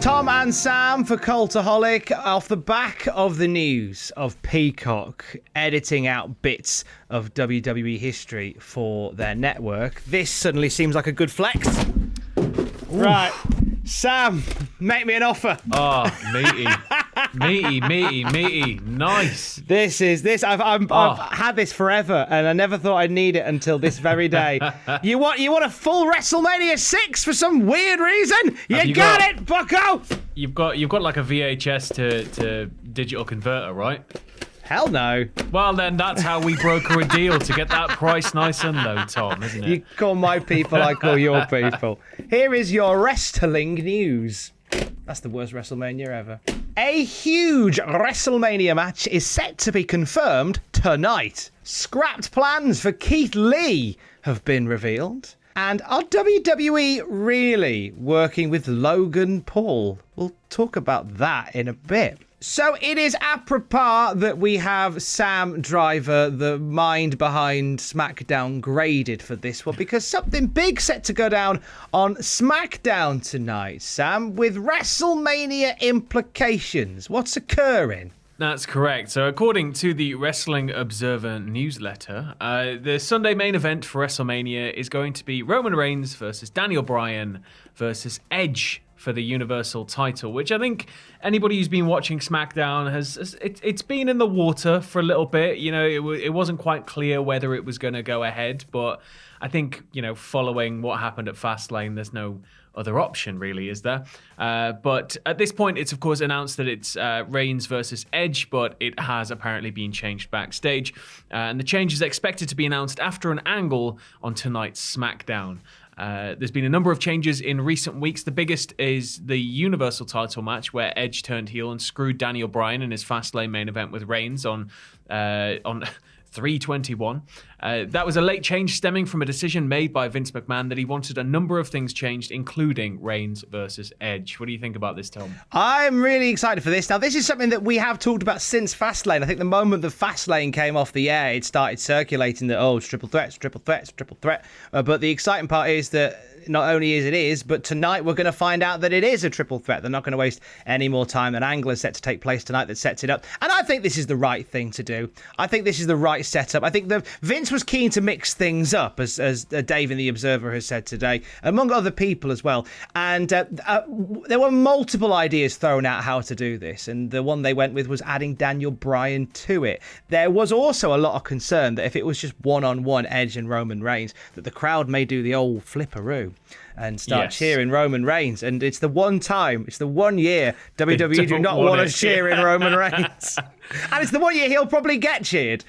Tom and Sam for Cultaholic. Off the back of the news of Peacock editing out bits of WWE history for their network, this suddenly seems like a good flex. Ooh. Right, Sam, make me an offer. Oh, meaty. Meaty. Nice. I've had this forever, and I never thought I'd need it until this very day. You want a full WrestleMania 6 for some weird reason? You got it, bucko! You've got like a VHS to digital converter, right? Hell no. Well, then that's how we broker a deal to get that price nice and low, Tom, isn't it? You call my people, I call your people. Here is your wrestling news. That's the worst WrestleMania ever. A huge WrestleMania match is set to be confirmed tonight. Scrapped plans for Keith Lee have been revealed. And are WWE really working with Logan Paul? We'll talk about that in a bit. So it is apropos that we have Sam Driver, the mind behind SmackDown, graded for this one, because something big set to go down on SmackDown tonight, Sam, with WrestleMania implications. What's occurring? That's correct. So according to the Wrestling Observer newsletter, the Sunday main event for WrestleMania is going to be Roman Reigns versus Daniel Bryan versus Edge for the Universal title, which I think anybody who's been watching SmackDown it's been in the water for a little bit. You know, it wasn't quite clear whether it was going to go ahead, but I think, you know, following what happened at Fastlane, there's no other option really, is there? But at this point, it's of course announced that it's Reigns versus Edge, but it has apparently been changed backstage, and the change is expected to be announced after an angle on tonight's SmackDown. There's been a number of changes in recent weeks. The biggest is the Universal title match where Edge turned heel and screwed Daniel Bryan in his Fastlane main event with Reigns on 3/21. That was a late change stemming from a decision made by Vince McMahon that he wanted a number of things changed, including Reigns versus Edge. What do you think about this, Tom? I'm really excited for this. Now, this is something that we have talked about since Fastlane. I think the moment that Fastlane came off the air, it started circulating that, it's triple threat. But the exciting part is that not only is, but tonight we're going to find out that it is a triple threat. They're not going to waste any more time. An angle is set to take place tonight that sets it up. And I think this is the right thing to do. I think this is the right setup. I think that Vince was keen to mix things up, as Dave in The Observer has said today, among other people as well. And there were multiple ideas thrown out how to do this. And the one they went with was adding Daniel Bryan to it. There was also a lot of concern that if it was just one-on-one Edge and Roman Reigns, that the crowd may do the old flipperoo and start cheering Roman Reigns. And it's the one year WWE do not want to cheer in Roman Reigns. And it's the one year he'll probably get cheered,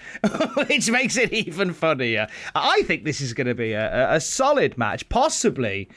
which makes it even funnier. I think this is going to be a solid match, possibly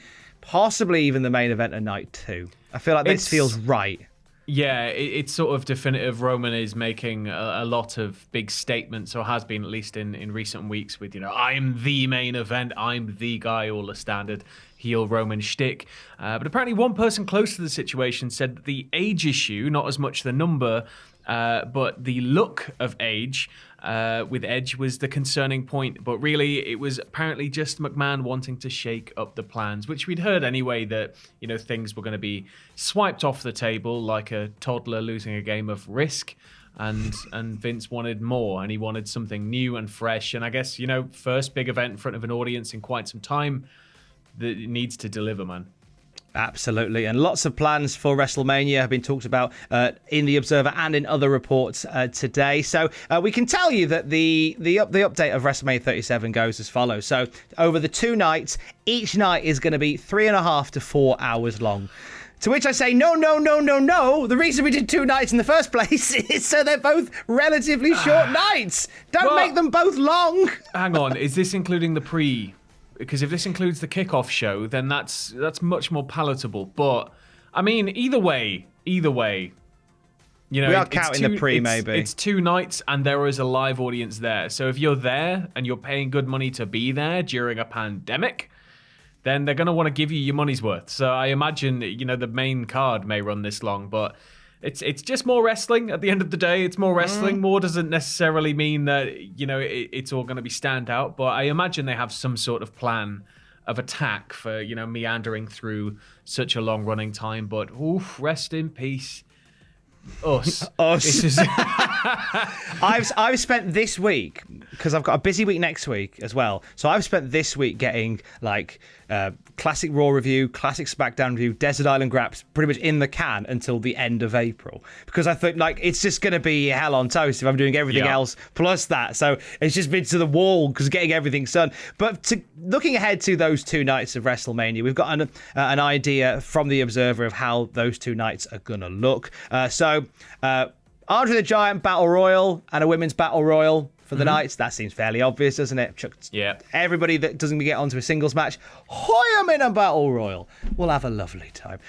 even the main event of night 2. I feel like this feels right. Yeah, it's sort of definitive. Roman is making a lot of big statements, or has been at least in recent weeks, with, I'm the main event, I'm the guy, all the standard heel Roman shtick. But apparently one person close to the situation said that the age issue, not as much the number, but the look of age with Edge was the concerning point. But really, it was apparently just McMahon wanting to shake up the plans, which we'd heard anyway, that things were going to be swiped off the table like a toddler losing a game of Risk. And Vince wanted more, and he wanted something new and fresh. And I guess, first big event in front of an audience in quite some time, that it needs to deliver, man. Absolutely, and lots of plans for WrestleMania have been talked about in The Observer and in other reports today. So we can tell you that the update of WrestleMania 37 goes as follows. So over the 2 nights, each night is going to be 3.5 to 4 hours long. To which I say, no. The reason we did 2 nights in the first place is so they're both relatively short nights. Don't make them both long. Hang on, is this including the pre? Because if this includes the kickoff show, then that's much more palatable. But I mean, either way, we are counting the pre. Maybe it's 2 nights, and there is a live audience there. So if you're there and you're paying good money to be there during a pandemic, then they're going to want to give you your money's worth. So I imagine the main card may run this long, but it's just more wrestling at the end of the day. It's more wrestling. More doesn't necessarily mean that, it's all going to be standout, but I imagine they have some sort of plan attack for, meandering through such a long running time. But rest in peace. Us. This is... I've spent this week, because I've got a busy week next week as well. So I've spent this week getting classic Raw review, classic Smackdown review, Desert Island Graps, pretty much in the can until the end of April. Because I think it's just going to be hell on toast if I'm doing everything else plus that. So it's just been to the wall because getting everything done. But looking ahead to those 2 nights of WrestleMania, we've got an idea from the Observer of how those 2 nights are going to look. Andre the Giant Battle Royal and a Women's Battle Royal for the nights. That seems fairly obvious, doesn't it? Everybody that doesn't get onto a singles match, hoy them in a Battle Royal. We'll have a lovely time.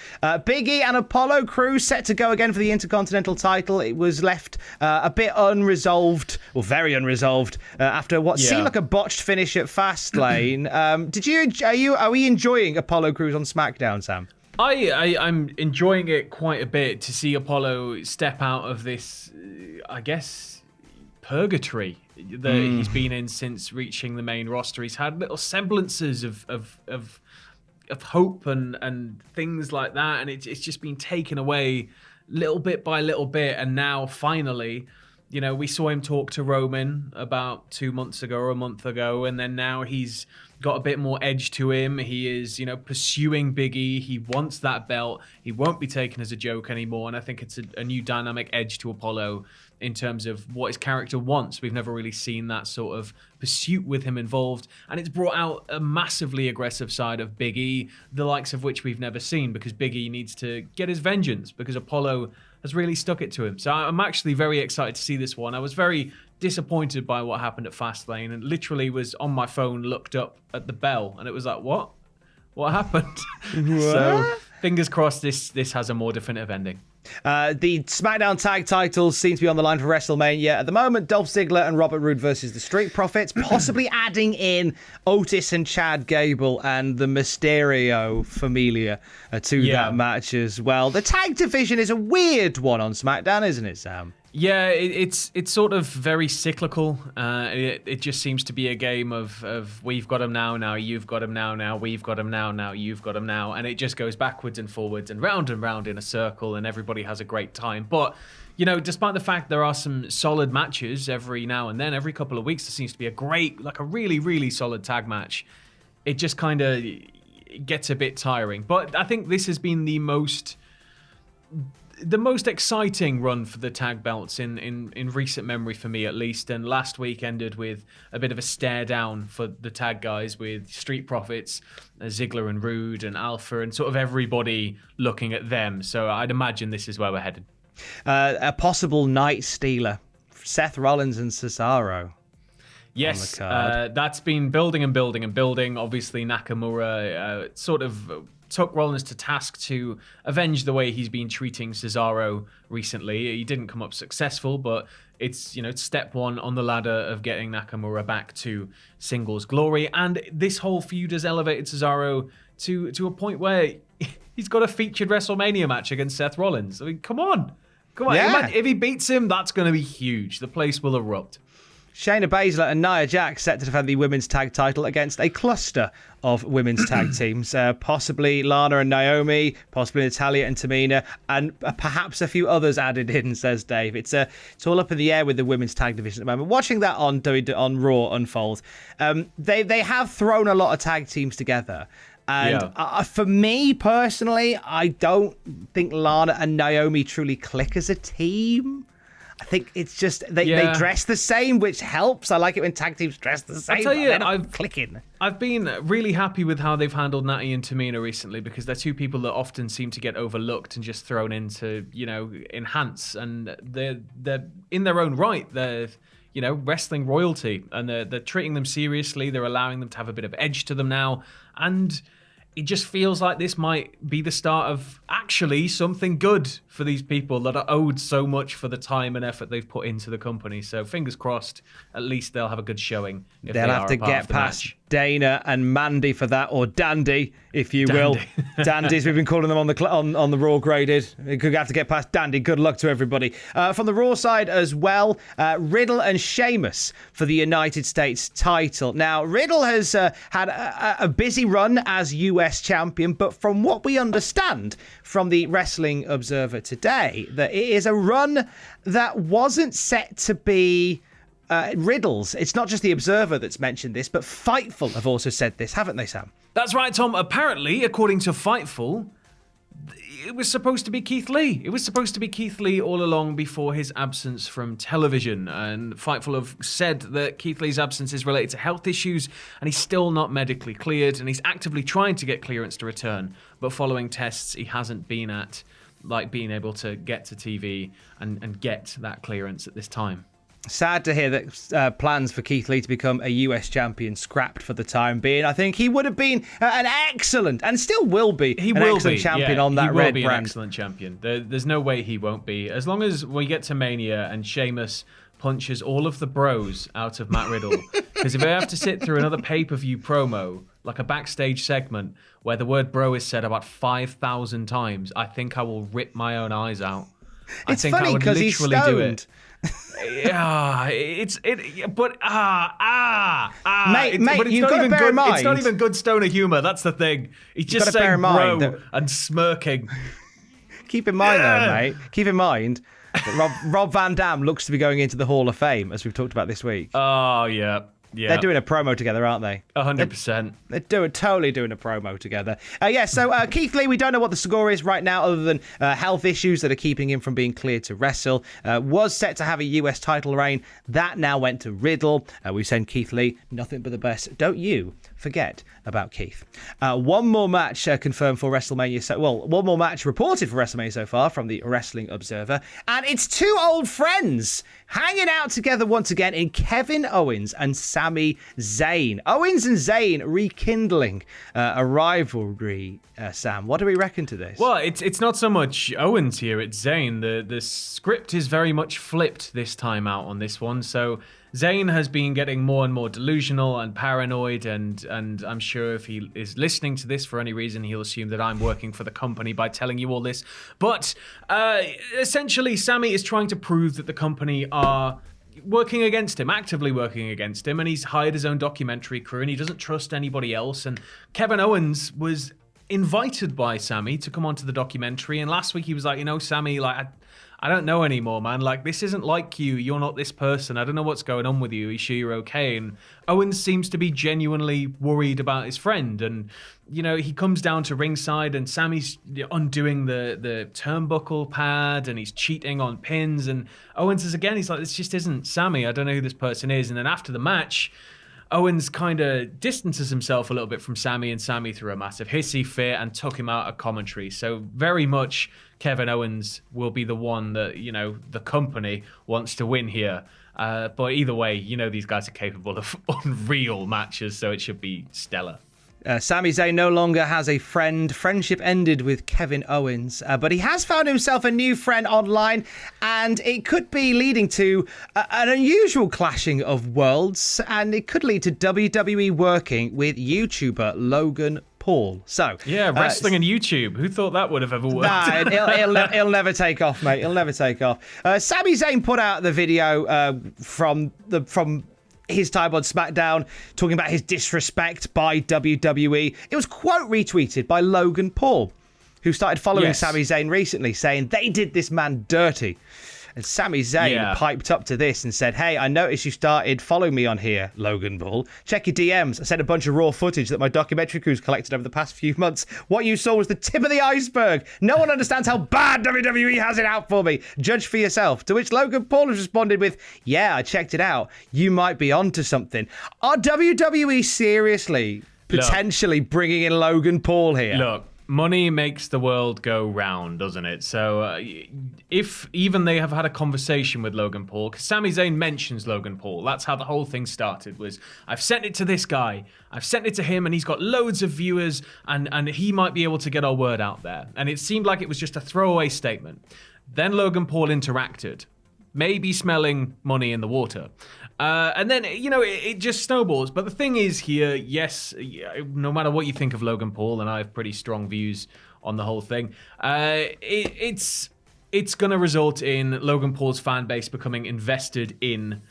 Big E and Apollo Crews set to go again for the Intercontinental title. It was left a bit unresolved, or very unresolved, after what seemed like a botched finish at Fastlane. Are we enjoying Apollo Crews on SmackDown, Sam? I'm enjoying it quite a bit to see Apollo step out of this, I guess, purgatory that he's been in since reaching the main roster. He's had little semblances of hope and things like that, and it's just been taken away little bit by little bit. And now finally, we saw him talk to Roman about 2 months ago or a month ago, and then now he's got a bit more edge to him. He is, pursuing Big E. He wants that belt. He won't be taken as a joke anymore. And I think it's a new dynamic edge to Apollo in terms of what his character wants. We've never really seen that sort of pursuit with him involved. And it's brought out a massively aggressive side of Big E, the likes of which we've never seen, because Big E needs to get his vengeance because Apollo has really stuck it to him. So I'm actually very excited to see this one. I was very disappointed by what happened at Fastlane, and literally was on my phone, looked up at the bell, and it was like, what happened? So fingers crossed this has a more definitive ending. The Smackdown Tag Titles seem to be on the line for WrestleMania. At the moment, Dolph Ziggler and Robert Roode versus the Street Profits, possibly adding in Otis and Chad Gable and the Mysterio Familia to that match as well. The tag division is a weird one on SmackDown, isn't it, Sam? Yeah, it's sort of very cyclical. It just seems to be a game of we've got him now you've got him now we've got him now you've got him now, and it just goes backwards and forwards and round in a circle, and everybody has a great time. But despite the fact there are some solid matches every now and then, every couple of weeks there seems to be a really really solid tag match. It just kind of gets a bit tiring. But I think this has been the most exciting run for the tag belts in recent memory for me, at least. And last week ended with a bit of a stare down for the tag guys, with Street Profits, Ziggler and Roode and Alpha, and sort of everybody looking at them. So I'd imagine this is where we're headed. A possible night stealer, Seth Rollins and Cesaro. Yes, that's been building. Obviously, Nakamura sort of took Rollins to task to avenge the way he's been treating Cesaro recently. He didn't come up successful, but it's step one on the ladder of getting Nakamura back to singles glory. And this whole feud has elevated Cesaro to a point where he's got a featured WrestleMania match against Seth Rollins. I mean, come on. Yeah. If he beats him, that's going to be huge. The place will erupt. Shayna Baszler and Nia Jax set to defend the women's tag title against a cluster of women's tag teams, possibly Lana and Naomi, possibly Natalya and Tamina, and perhaps a few others added in, says Dave. It's all up in the air with the women's tag division at the moment. Watching that on Raw unfold, they have thrown a lot of tag teams together. And for me personally, I don't think Lana and Naomi truly click as a team. I think it's just they dress the same, which helps. I like it when tag teams dress the same. I tell you, I've been really happy with how they've handled Natty and Tamina recently, because they're two people that often seem to get overlooked and just thrown into, enhance, and they're in their own right. They're wrestling royalty, and they're treating them seriously. They're allowing them to have a bit of edge to them now, and it just feels like this might be the start of actually something good for these people that are owed so much for the time and effort they've put into the company. So fingers crossed, at least they'll have a good showing. They'll have to get past Dana and Mandy for that, or Dandy, if you will. Dandies, we've been calling them on the Raw graded. We could have to get past Dandy. Good luck to everybody. From the Raw side as well, Riddle and Sheamus for the United States title. Now, Riddle has had a busy run as US champion, but from what we understand from the Wrestling Observer today, that it is a run that wasn't set to be Riddle's. It's not just the Observer that's mentioned this, but Fightful have also said this, haven't they, Sam? That's right, Tom. Apparently, according to Fightful, it was supposed to be Keith Lee. It was supposed to be Keith Lee all along before his absence from television. And Fightful have said that Keith Lee's absence is related to health issues, and he's still not medically cleared, and he's actively trying to get clearance to return. But following tests, he hasn't been being able to get to TV and get that clearance at this time. Sad to hear that plans for Keith Lee to become a US champion scrapped for the time being. I think he would have been an excellent, and still will be, excellent champion on that red brand. He will be an excellent champion. There's no way he won't be. As long as we get to Mania and Sheamus punches all of the bros out of Matt Riddle. Because if I have to sit through another pay-per-view promo, like a backstage segment, where the word bro is said about 5,000 times, I think I will rip my own eyes out. It's funny because he's stoned. Do it. Yeah, mate, you've got to bear in mind. It's not even good stoner humor. That's the thing. He's just saying bro and smirking. Keep in mind, though, mate. Keep in mind that Rob Van Dam looks to be going into the Hall of Fame, as we've talked about this week. Oh yeah. Yeah. They're doing a promo together, aren't they? 100%. They're totally doing a promo together. So Keith Lee, we don't know what the score is right now other than health issues that are keeping him from being cleared to wrestle. Was set to have a US title reign. That now went to Riddle. We send Keith Lee nothing but the best. Don't you forget about Keith. One more match confirmed for WrestleMania. One more match reported for WrestleMania so far from the Wrestling Observer. And it's two old friends hanging out together once again in Kevin Owens and Sami Zayn. Owens and Zayn rekindling a rivalry. Sam, what do we reckon to this? Well, it's not so much Owens here, it's Zayn. The script is very much flipped this time out on this one. So Zayn has been getting more and more delusional and paranoid, and I'm sure if he is listening to this for any reason, he'll assume that I'm working for the company by telling you all this. But essentially, Sami is trying to prove that the company are working against him, actively working against him, and he's hired his own documentary crew, and he doesn't trust anybody else. And Kevin Owens was invited by Sami to come onto the documentary, and last week he was like, Sami, I don't know anymore, man. This isn't like you. You're not this person. I don't know what's going on with you. Are you sure you're okay? And Owens seems to be genuinely worried about his friend. And, he comes down to ringside and Sami's undoing the turnbuckle pad and he's cheating on pins. And Owens is again, he's like, this just isn't Sami. I don't know who this person is. And then after the match, Owens kind of distances himself a little bit from Sami, and Sami threw a massive hissy fit and took him out of commentary. So very much Kevin Owens will be the one that, the company wants to win here. But either way, these guys are capable of unreal matches, so it should be stellar. Sami Zayn no longer has a friend. Friendship ended with Kevin Owens, but he has found himself a new friend online, and it could be leading to an unusual clashing of worlds, and it could lead to WWE working with YouTuber Logan Paul. So wrestling and YouTube. Who thought that would have ever worked? Nah, it'll never take off, mate. It'll never take off. Sami Zayn put out the video from his time on Smackdown, talking about his disrespect by WWE. It was quote retweeted by Logan Paul, who started following Sami Zayn recently, saying they did this man dirty. And Sami Zayn piped up to this and said, hey, I noticed you started following me on here, Logan Paul. Check your DMs. I sent a bunch of raw footage that my documentary crew's collected over the past few months. What you saw was the tip of the iceberg. No one understands how bad WWE has it out for me. Judge for yourself. To which Logan Paul has responded with, yeah, I checked it out. You might be onto something. Are WWE seriously potentially bringing in Logan Paul here? Look. Money makes the world go round, doesn't it? So if even they have had a conversation with Logan Paul, because Sami Zayn mentions Logan Paul, that's how the whole thing started, was I've sent it to this guy, I've sent it to him, and he's got loads of viewers, and he might be able to get our word out there. And it seemed like it was just a throwaway statement. Then Logan Paul interacted, maybe smelling money in the water. And then, it just snowballs. But the thing is here, yes, no matter what you think of Logan Paul, and I have pretty strong views on the whole thing, it's going to result in Logan Paul's fan base becoming invested in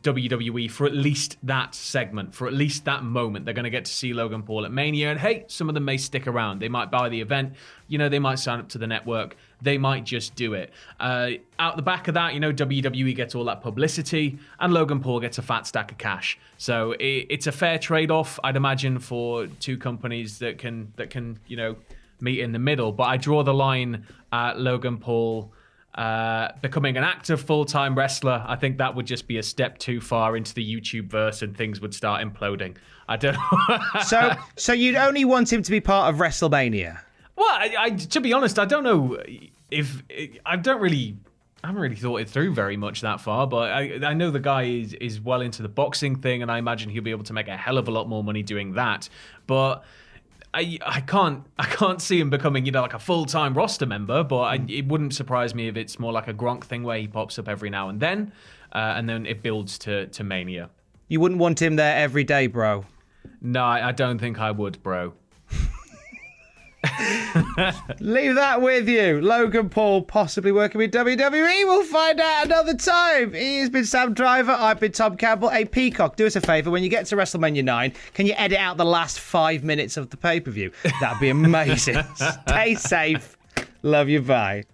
WWE for at least that segment, for at least that moment. They're going to get to see Logan Paul at Mania, and hey, some of them may stick around. They might buy the event, they might sign up to the network, they might just do it. Out the back of that, WWE gets all that publicity, and Logan Paul gets a fat stack of cash. So it's a fair trade-off, I'd imagine, for two companies that can meet in the middle. But I draw the line at Logan Paul becoming an active full-time wrestler. I think that would just be a step too far into the YouTube verse, and things would start imploding. I don't know. So you'd only want him to be part of WrestleMania? Well, I to be honest, I don't know if I haven't really thought it through very much that far, but I know the guy is well into the boxing thing, and I imagine he'll be able to make a hell of a lot more money doing that. But I can't see him becoming like a full-time roster member, but it wouldn't surprise me if it's more like a Gronk thing where he pops up every now and then it builds to Mania. You wouldn't want him there every day, bro? No, I don't think I would, bro. Leave that with you. Logan Paul possibly working with WWE. We'll find out another time. He has been Sam Driver. I've been Tom Campbell. Hey, Peacock, do us a favour. When you get to WrestleMania 9, can you edit out the last 5 minutes of the pay-per-view? That'd be amazing. Stay safe. Love you. Bye.